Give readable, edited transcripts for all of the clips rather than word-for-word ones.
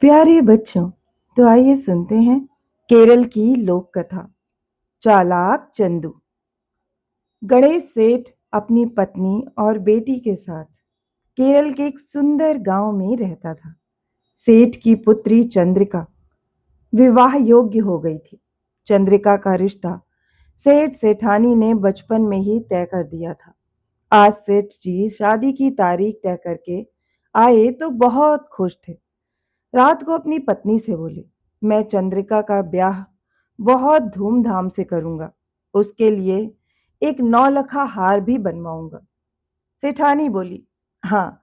प्यारे बच्चों, तो आइए सुनते हैं केरल की लोक कथा चालाक चंदू। गणेश सेठ अपनी पत्नी और बेटी के साथ केरल के एक सुंदर गांव में रहता था। सेठ की पुत्री चंद्रिका विवाह योग्य हो गई थी। चंद्रिका का रिश्ता सेठ सेठानी ने बचपन में ही तय कर दिया था। आज सेठ जी शादी की तारीख तय करके आए तो बहुत खुश थे। रात को अपनी पत्नी से बोले, मैं चंद्रिका का ब्याह बहुत धूमधाम से करूंगा। उसके लिए एक नौलखा हार भी बनवाऊंगा। सेठानी बोली, हाँ,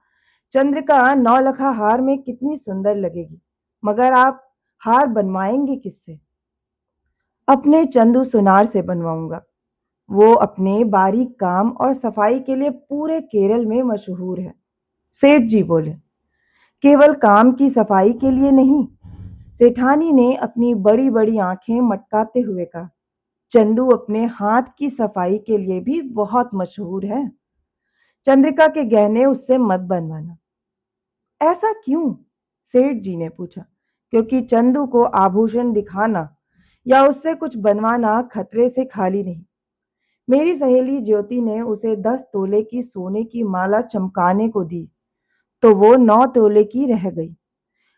चंद्रिका नौलखा हार में कितनी सुंदर लगेगी, मगर आप हार बनवाएंगे किससे? अपने चंदू सुनार से बनवाऊंगा। वो अपने बारीक काम और सफाई के लिए पूरे केरल में मशहूर है। सेठ जी बोले, केवल काम की सफाई के लिए नहीं। सेठानी ने अपनी बड़ी बड़ी आंखें मटकाते हुए कहा, चंदू अपने हाथ की सफाई के लिए भी बहुत मशहूर है। चंद्रिका के गहने उससे मत बनवाना। ऐसा क्यों? सेठ जी ने पूछा। क्योंकि चंदू को आभूषण दिखाना या उससे कुछ बनवाना खतरे से खाली नहीं। मेरी सहेली ज्योति ने उसे 10 तोले की सोने की माला चमकाने को दी तो वो 9 तोले की रह गई।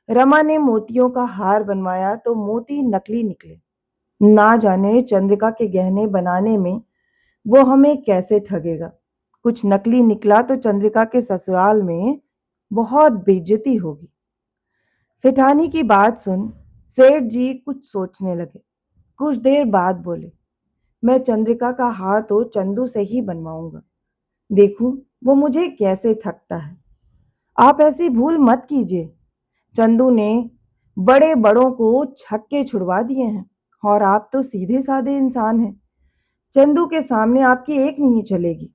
रमा ने मोतियों का हार बनवाया तो मोती नकली निकले। ना जाने चंद्रिका के गहने बनाने में वो हमें कैसे ठगेगा। कुछ नकली निकला तो चंद्रिका के ससुराल में बहुत बेइज्जती होगी। सेठानी की बात सुन सेठ जी कुछ सोचने लगे। कुछ देर बाद बोले, मैं चंद्रिका का हार तो चंदू से ही बनवाऊंगा। देखूं वो मुझे कैसे ठगता है। आप ऐसी भूल मत कीजिए। चंदू ने बड़े बड़ों को छक्के छुड़वा दिए हैं और आप तो सीधे साधे इंसान हैं। चंदू के सामने आपकी एक नहीं चलेगी।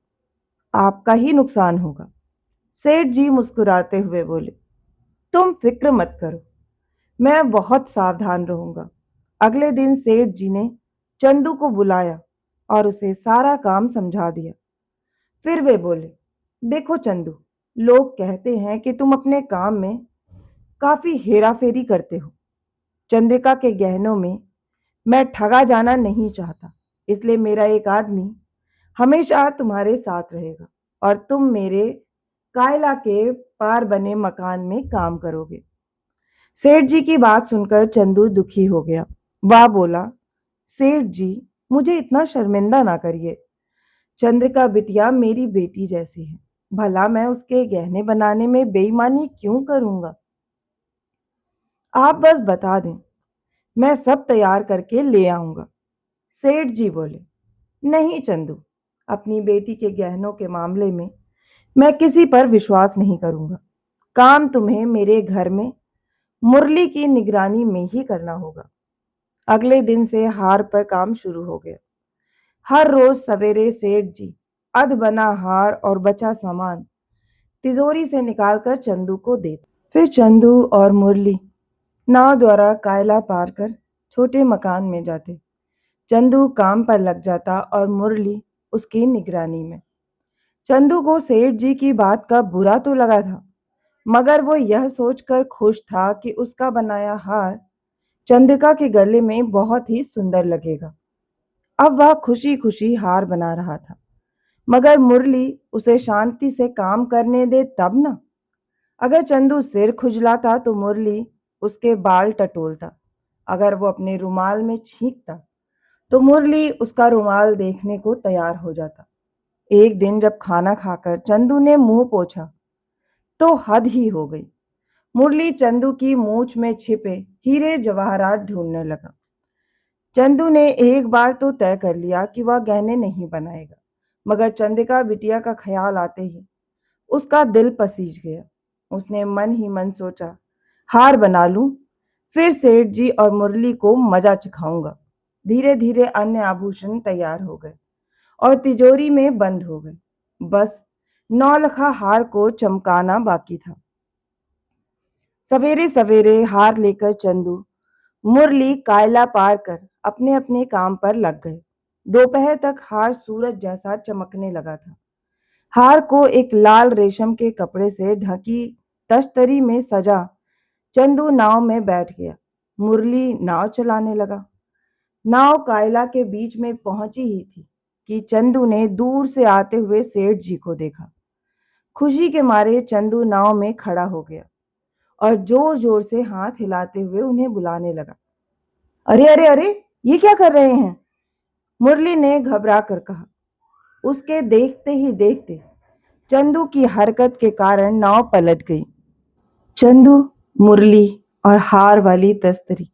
आपका ही नुकसान होगा। सेठ जी मुस्कुराते हुए बोले, तुम फिक्र मत करो, मैं बहुत सावधान रहूंगा। अगले दिन सेठ जी ने चंदू को बुलाया और उसे सारा काम समझा दिया। फिर वे बोले, देखो चंदू, लोग कहते हैं कि तुम अपने काम में काफी हेरा फेरी करते हो। चंद्रिका के गहनों में मैं ठगा जाना नहीं चाहता, इसलिए मेरा एक आदमी हमेशा तुम्हारे साथ रहेगा और तुम मेरे कायला के पार बने मकान में काम करोगे। सेठ जी की बात सुनकर चंदू दुखी हो गया। वह बोला, सेठ जी, मुझे इतना शर्मिंदा ना करिए। चंद्रिका बिटिया मेरी बेटी जैसी है, भला मैं उसके गहने बनाने में बेईमानी क्यों करूंगा? आप बस बता दें, मैं सब तैयार करके ले आऊंगा। सेठ जी बोले, नहीं चंदू, अपनी बेटी के गहनों के मामले में मैं किसी पर विश्वास नहीं करूंगा। काम तुम्हें मेरे घर में मुरली की निगरानी में ही करना होगा। अगले दिन से हार पर काम शुरू हो गया। हर रोज सवेरे सेठ जी अध बना हार और बचा सामान तिजोरी से निकालकर चंदू को देते। फिर चंदू और मुरली नाव द्वारा कायला पार कर छोटे मकान में जाते। चंदू काम पर लग जाता और मुरली उसकी निगरानी में। चंदू को सेठ जी की बात का बुरा तो लगा था, मगर वो यह सोचकर खुश था कि उसका बनाया हार चंद्रिका के गले में बहुत ही सुंदर लगेगा। अब वह खुशी खुशी हार बना रहा था, मगर मुरली उसे शांति से काम करने दे तब ना। अगर चंदू सिर खुजलाता तो मुरली उसके बाल टटोलता। अगर वो अपने रुमाल में छींकता तो मुरली उसका रुमाल देखने को तैयार हो जाता। एक दिन जब खाना खाकर चंदू ने मुंह पोंछा तो हद ही हो गई। मुरली चंदू की मूछ में छिपे हीरे जवाहरात ढूंढने लगा। चंदू ने एक बार तो तय कर लिया कि वह गहने नहीं बनाएगा, मगर चंद्रिका बिटिया का ख्याल आते ही उसका दिल पसीज गया। उसने मन ही मन सोचा, हार बना लूं, फिर सेठ जी और मुरली को मजा चखाऊंगा। धीरे धीरे अन्य आभूषण तैयार हो गए और तिजोरी में बंद हो गए। बस नौलखा हार को चमकाना बाकी था। सवेरे सवेरे हार लेकर चंदू मुरली कायला पार कर अपने अपने काम पर लग गए। दोपहर तक हार सूरज जैसा चमकने लगा था। हार को एक लाल रेशम के कपड़े से ढकी तश्तरी में सजा चंदू नाव में बैठ गया। मुरली नाव चलाने लगा। नाव कायला के बीच में पहुंची ही थी कि चंदू ने दूर से आते हुए सेठ जी को देखा। खुशी के मारे चंदू नाव में खड़ा हो गया और जोर जोर से हाथ हिलाते हुए उन्हें बुलाने लगा। अरे अरे अरे, ये क्या कर रहे हैं? मुरली ने घबरा कर कहा। उसके देखते ही देखते चंदू की हरकत के कारण नाव पलट गई। चंदू, मुरली और हार वाली तस्तरी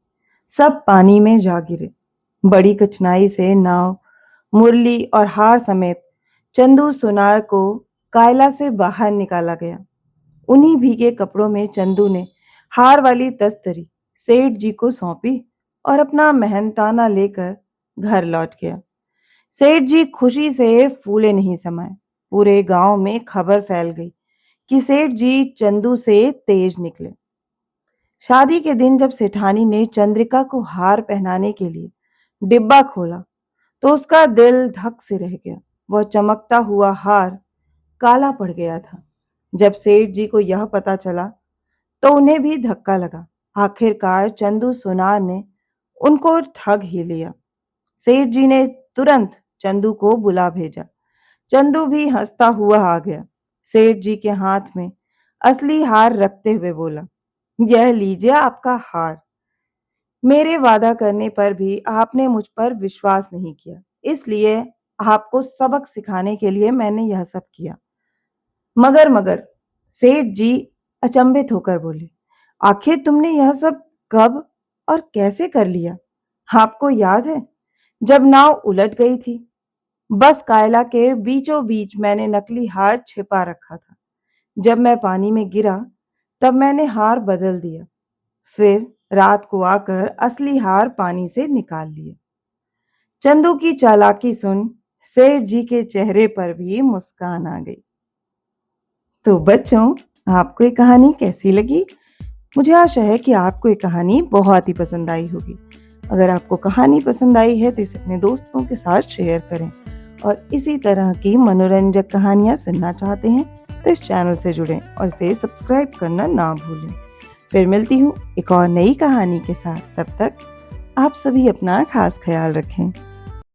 सब पानी में जा गिरे। बड़ी कठिनाई से नाव, मुरली और हार समेत चंदू सुनार को कायला से बाहर निकाला गया। उन्हीं भीगे कपड़ों में चंदू ने हार वाली तस्तरी सेठ जी को सौंपी और अपना मेहनताना लेकर घर लौट गया। सेठ जी खुशी से फूले नहीं समाये। पूरे गांव में खबर फैल गई कि सेठ जी चंदू से तेज निकले। शादी के दिन जब सेठानी ने चंद्रिका को हार पहनाने के लिए डिब्बा खोला तो उसका दिल धक से रह गया। वह चमकता हुआ हार काला पड़ गया था। जब सेठ जी को यह पता चला तो उन्हें भी धक्का लगा। आखिरकार चंदू सुनार ने उनको ठग ही लिया। सेठ जी ने तुरंत चंदू को बुला भेजा। चंदू भी हंसता हुआ आ गया। सेठ जी के हाथ में असली हार रखते हुए बोला, यह लीजिए आपका हार। मेरे वादा करने पर भी आपने मुझ पर विश्वास नहीं किया, इसलिए आपको सबक सिखाने के लिए मैंने यह सब किया। मगर सेठ जी अचंभित होकर बोले, आखिर तुमने यह सब कब और कैसे कर लिया? आपको याद है जब नाव उलट गई थी? बस कायला के बीचों बीच मैंने नकली हार छिपा रखा था। जब मैं पानी में गिरा तब मैंने हार बदल दिया, फिर रात को आकर असली हार पानी से निकाल लिया। चंदू की चालाकी सुन सेठ जी के चेहरे पर भी मुस्कान आ गई। तो बच्चों, आपको ये कहानी कैसी लगी? मुझे आशा है कि आपको ये कहानी बहुत ही पसंद आई होगी। अगर आपको कहानी पसंद आई है तो इसे अपने दोस्तों के साथ शेयर करें और इसी तरह की मनोरंजक कहानियां सुनना चाहते हैं तो इस चैनल से जुड़ें और इसे सब्सक्राइब करना ना भूलें। फिर मिलती हूँ एक और नई कहानी के साथ। तब तक आप सभी अपना खास ख्याल रखें।